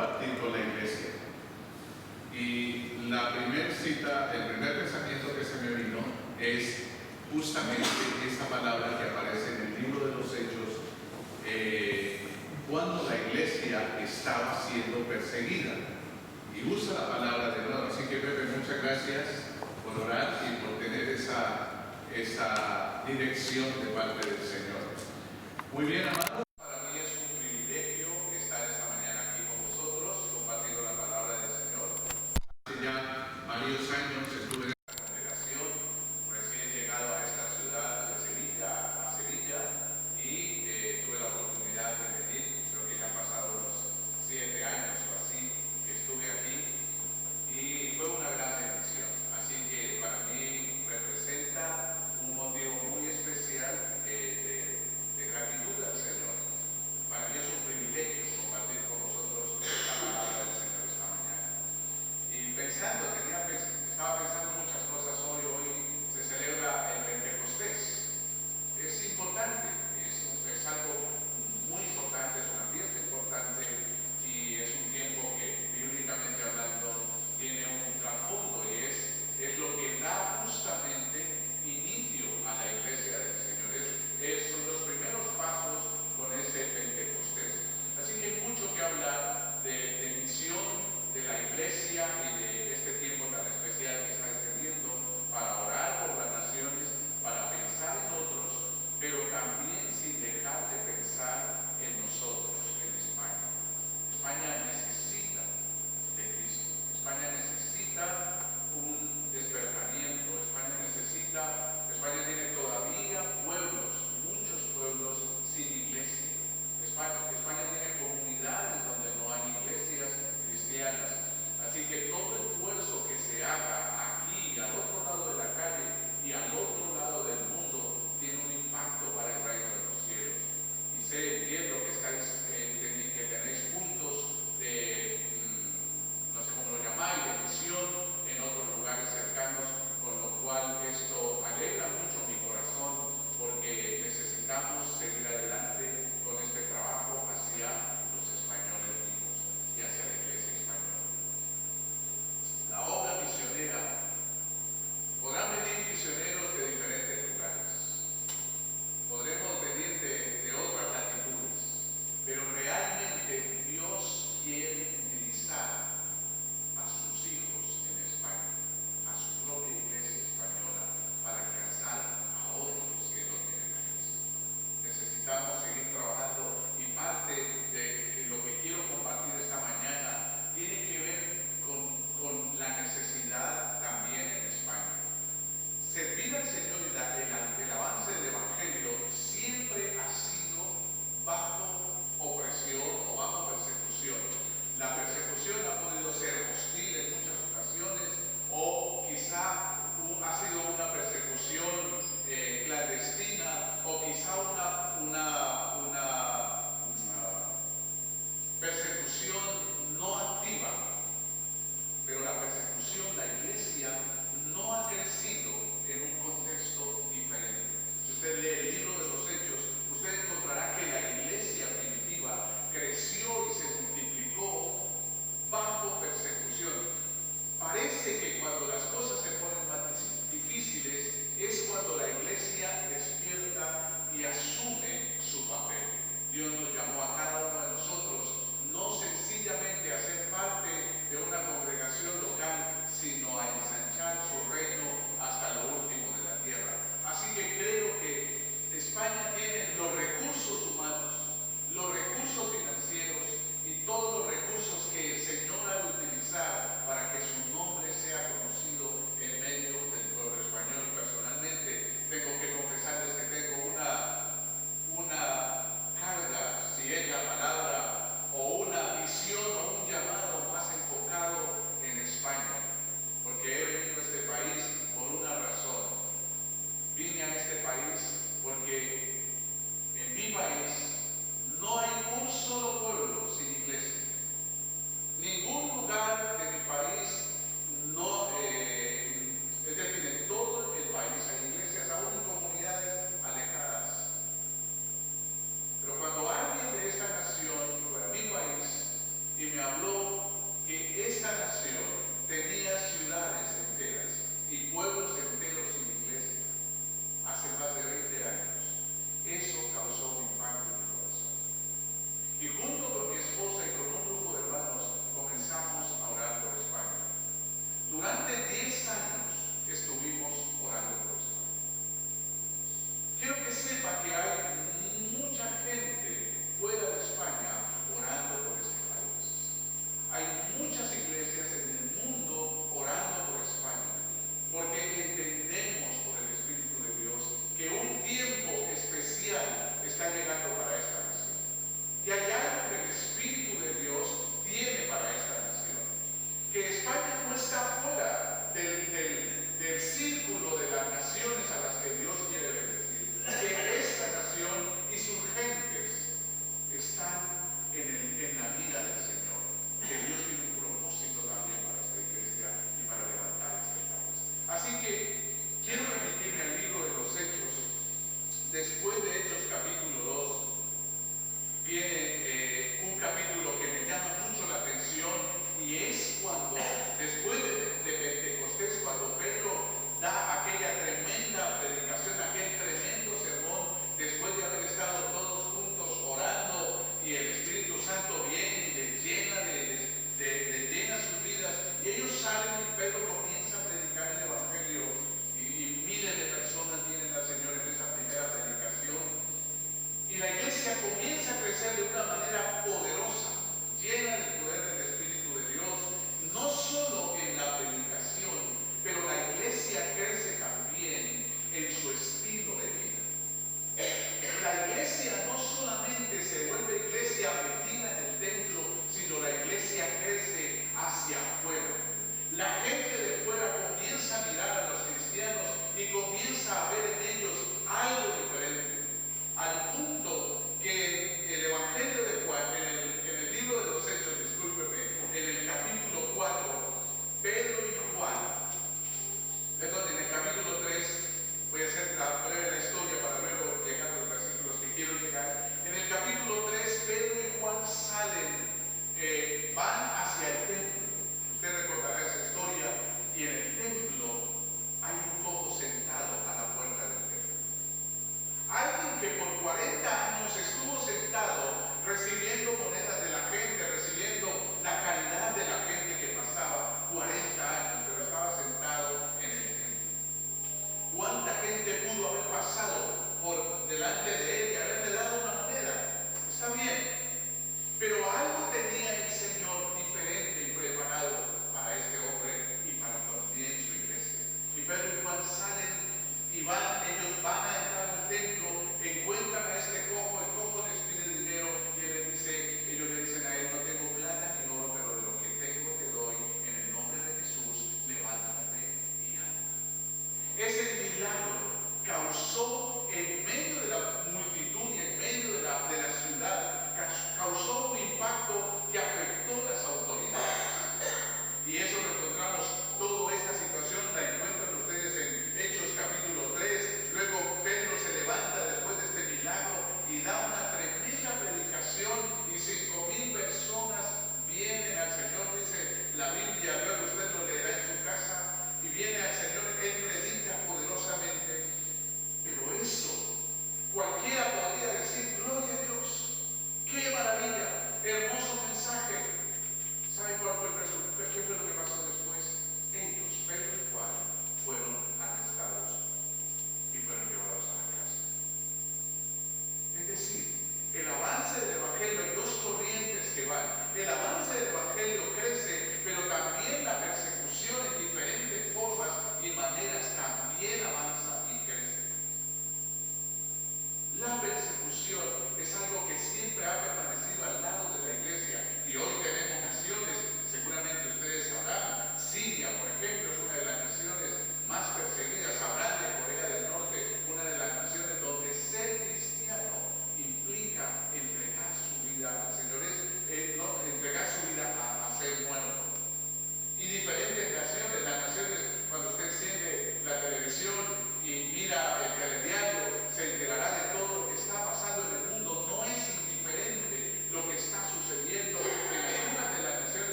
compartir con la iglesia. Y la primera cita, el primer pensamiento que se me vino es justamente esa palabra que aparece en el libro de los Hechos, cuando la iglesia estaba siendo perseguida. Y usa la palabra de nuevo. Así que Pepe, muchas gracias por orar y por tener esa dirección de parte del Señor. Muy bien, amados. Para mí es un privilegio estar esta mañana aquí con vosotros, compartiendo la palabra del Señor. Hace ya varios años estuve en esta congregación, recién llegado a esta ciudad de Sevilla, y tuve la oportunidad de venir. Creo que ya han pasado unos 7 años o así que estuve aquí, y fue una gran bendición. Así que para mí representa un motivo muy especial de gratitud al Señor.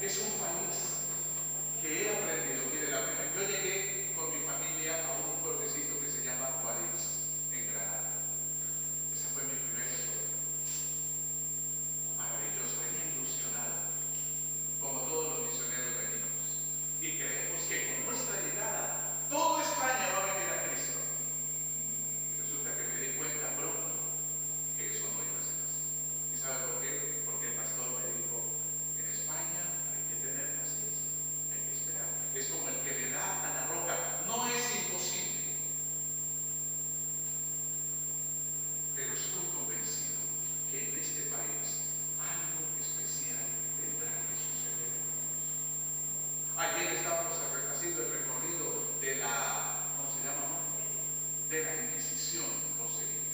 Es un país que he aprendido. Mire, yo llegué con mi familia a un pueblecito que se llama Guadix, en Granada. Esa fue mi primera historia. Maravilloso, venía ilusionado, como todos los misioneros venimos. Y creemos que con nuestra llegada, toda España va a venir a Cristo. Y resulta que me di cuenta pronto que eso no iba a ser así. ¿Y sabe por qué? Porque el pastor me dijo, en España hay que tener paciencia, hay que esperar. Es como el que le da a la roca. No es imposible, pero estoy convencido que en este país algo especial tendrá que suceder. Ayer estábamos haciendo el recorrido de la, ¿cómo se llama? De la Inquisición conseguida.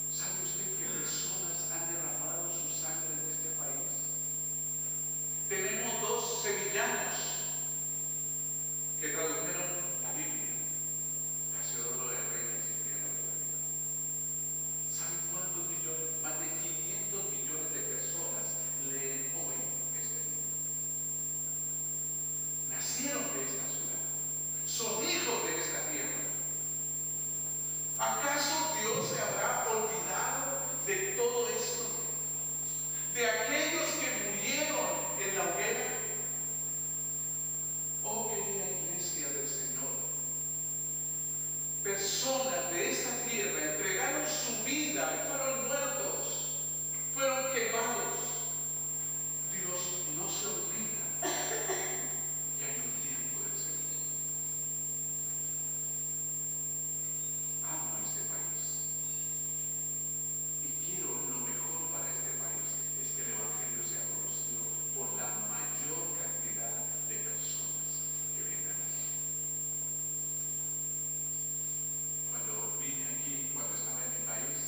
¿Sabe usted que personas han derramado su sangre en este país? Tenemos dos sevillanos que tradujeron la Biblia, Casiodoro de Reina y Cipriano de la Vida. ¿Saben cuántos millones? Más de 500 millones de personas leen hoy este libro. Nacieron de esta ciudad, son hijos de esta tierra. ¿Acaso Dios se habrá olvidado de todo esto? ¿De aquellos que murieron en la hoguera? Oh, querida iglesia del Señor, personas de esta tierra entregaron su vida y fueron muertos, fueron quemados. Dios no se olvida que hay un tiempo del Señor. Amo a este país y quiero lo mejor para este país, es que el Evangelio sea conocido por la mayor cantidad de personas que vengan aquí. Cuando vine aquí, cuando estaba en mi país,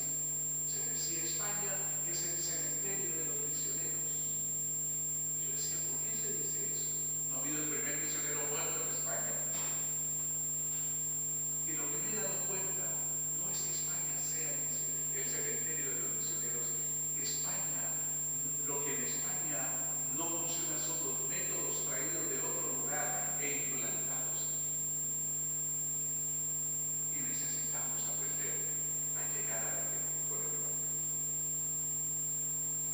se decía España es el cementerio de los misioneros. Yo decía, ¿por qué se dice eso? No ha habido el primer misionero muerto en España. Y lo que me he dado cuenta no es que España sea el cementerio de los misioneros. España, lo que en España no funciona son los métodos traídos de otro lugar e implantados. Y necesitamos aprender a llegar a la gente con el Evangelio.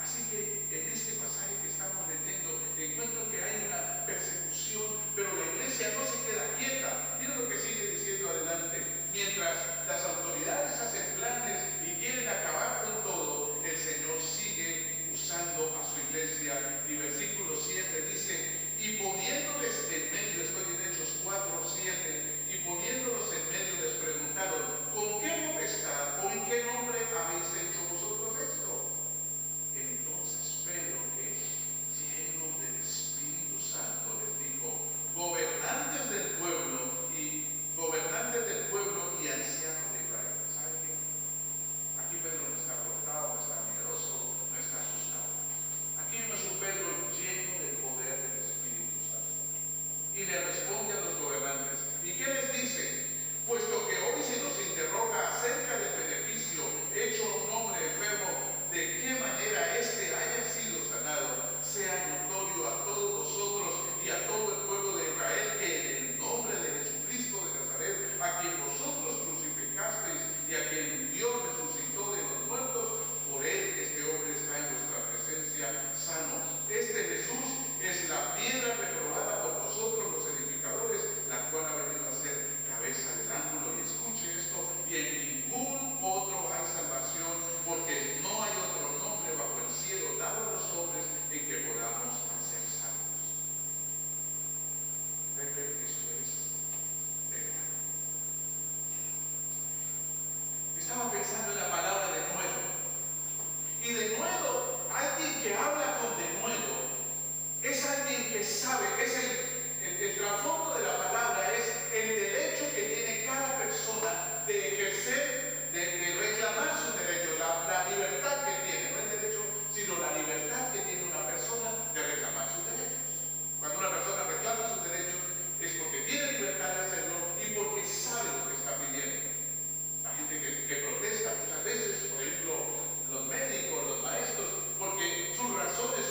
Así que en este pasaje que estamos leyendo, encuentro que hay una persecución, pero la iglesia no se queda quieta. Miren lo que sigue diciendo adelante. Mientras las autoridades hacen planes y quieren acabar con todo, el Señor sigue usando a su iglesia. Y versículo 7 dice, y poniéndoles en medio, estoy en Hechos 4:7, y poniéndolos en medio les preguntaron, ¿con qué potestad o en qué nombre habéis hecho vosotros esto? Entonces Pedro, que lleno del Espíritu Santo, les dijo, gobernantes del pueblo y ancianos de Israel. ¿Sabe qué? Aquí Pedro no está cortado, no está miedoso, no está asustado. Aquí no es un Pedro lleno del poder del Espíritu Santo. Y le responde a los gobernantes. ¿Y qué les dice? Puesto que hoy se nos interroga acerca del beneficio hecho a un hombre enfermo, de qué manera éste haya sido sanado, sea notorio a todos vosotros y a todo el pueblo de Israel que en el nombre de Jesucristo de Nazaret, a quien vosotros crucificasteis y a quien Dios resucitó de los muertos, por él este hombre está en vuestra presencia sano. Este Jesús es la piedra reprobada por vosotros los edificadores, la cual ha venido a ser cabeza del ángulo. Y escuche esto, y en ningún otro hay salvación, porque no hay otro nombre bajo el cielo dado a los hombres en que podamos ser salvos. Pepe, eso es verdad. Estaba pensando en la palabra de nuevo. Y de nuevo, alguien que habla con de nuevo es alguien que sabe, es el trasfondo de la palabra es el derecho que tiene cada persona de ejercer, de reclamar sus derechos, la libertad que tiene, no el derecho, sino la libertad que tiene una persona de reclamar sus derechos. Cuando una persona reclama sus derechos es porque tiene libertad de hacerlo y porque sabe lo que está pidiendo. La gente que protesta muchas veces, por ejemplo, los médicos, los maestros, porque sus razones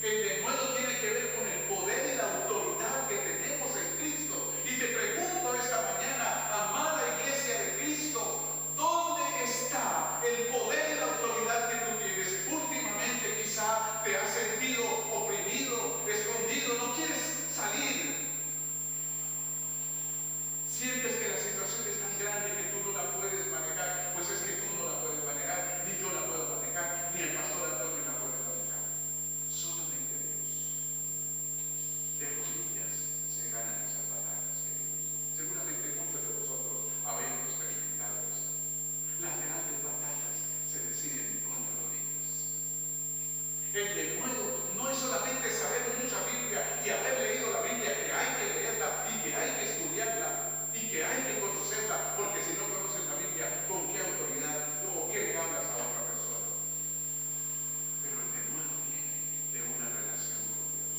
El denuedo tiene que ver con el poder y la autoridad que tenemos en Cristo. Y te pregunto esta mañana, amada iglesia de Cristo, ¿dónde está el poder y la autoridad que tú tienes? Últimamente quizá te has sentido oprimido, escondido, no quieres salir. Sientes que la situación es tan grande que tú no la puedes manejar. Pues es que tú no la puedes manejar, ni yo la puedo manejar, ni el pastor Antonio la puede manejar. Solamente Dios. De rodillas se ganan esas batallas, queridos. Seguramente muchos de vosotros habéis experimentado esto. Las grandes batallas se deciden con las rodillas. El denuedo no es solamente saber mucha Biblia y haber leído la Biblia, que hay que leerla y que hay que estudiarla y que hay que conocerla, porque si no conoces la Biblia, ¿con qué autoridad o qué le hablas a otra persona? Pero el denuedo viene de una relación con Dios.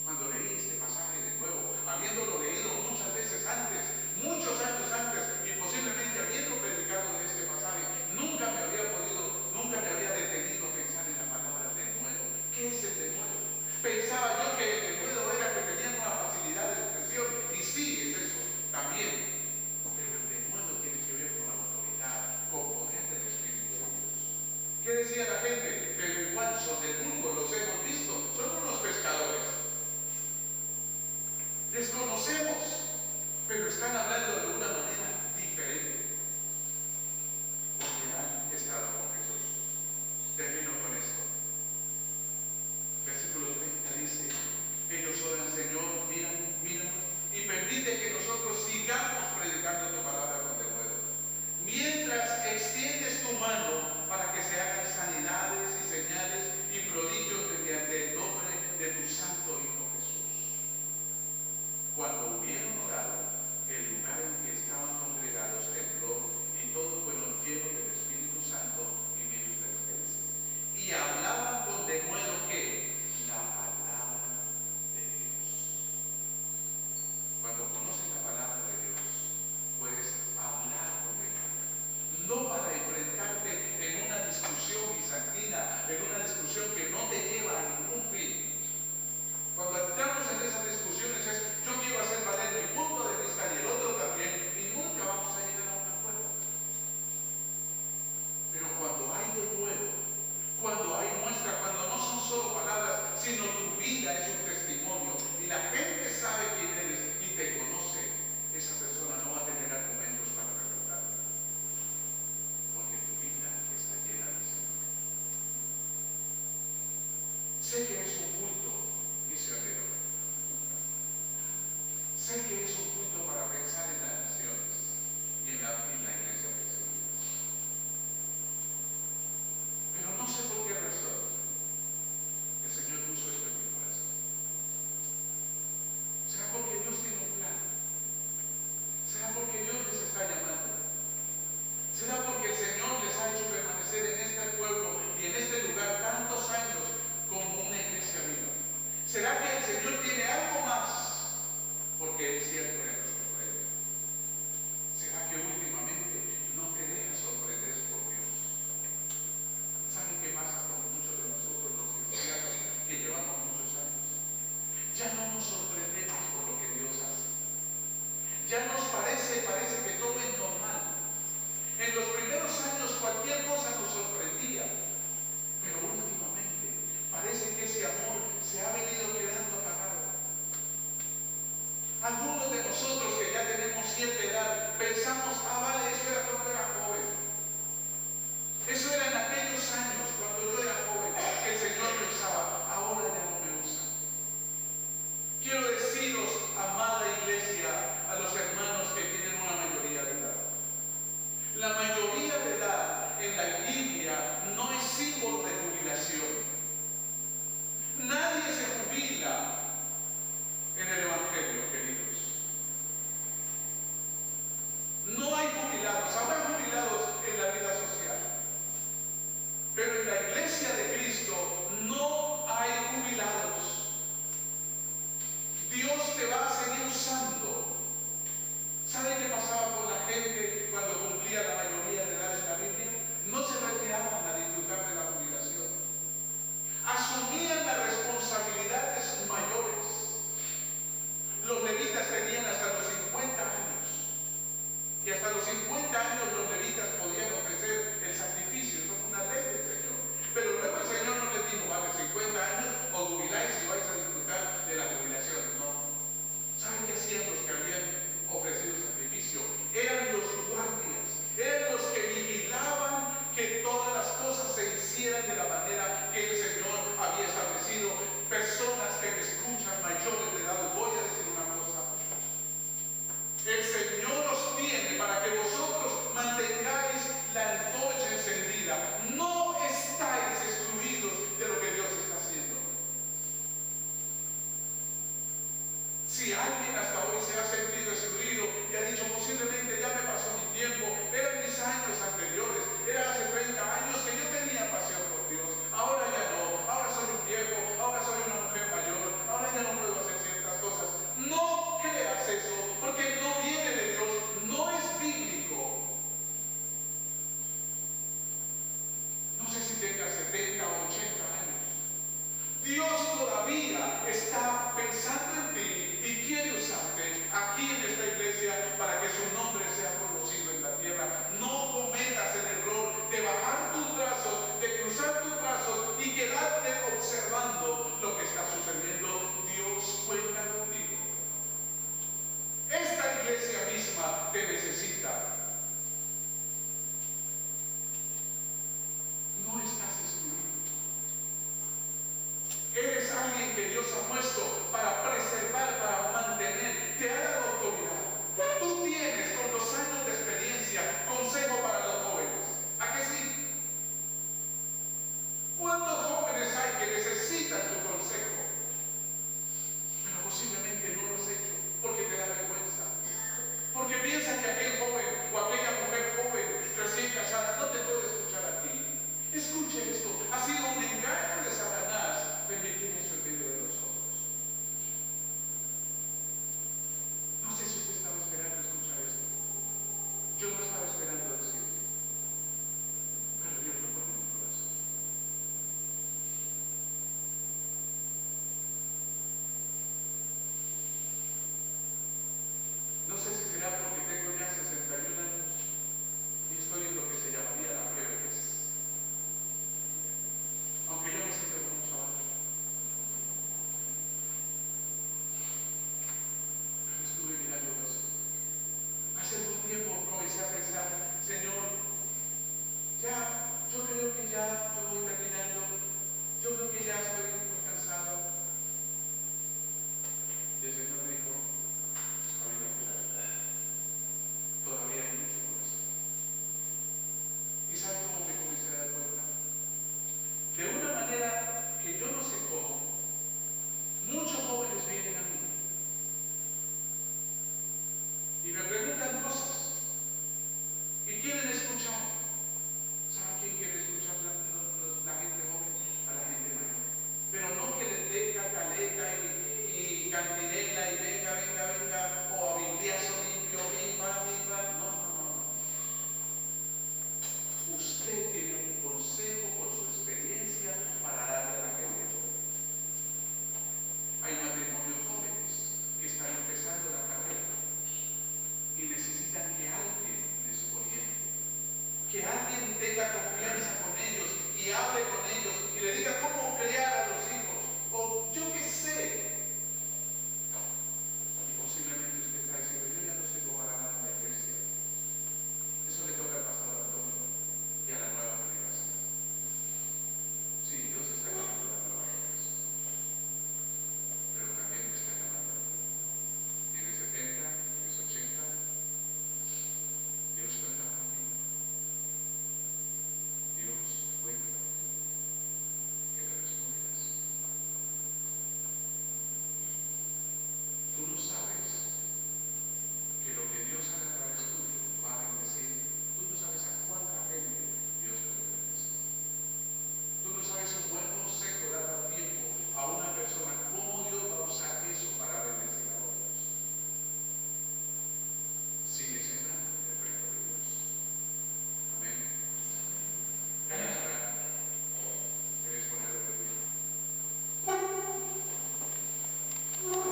Cuando leí este pasaje de nuevo, habiéndolo leído muchas veces antes, muchos años antes, y posiblemente habiendo predicado de este pasaje, nunca me había detenido a pensar en la palabra denuedo. ¿Qué es el denuedo? Pensaba yo que el denuedo era que tenían una facilidad de expresión, y sí, es eso también. Pero el denuedo tiene que ver con la autoridad, con poder del Espíritu de Dios. ¿Qué decía la gente? Del guancho, del vulgo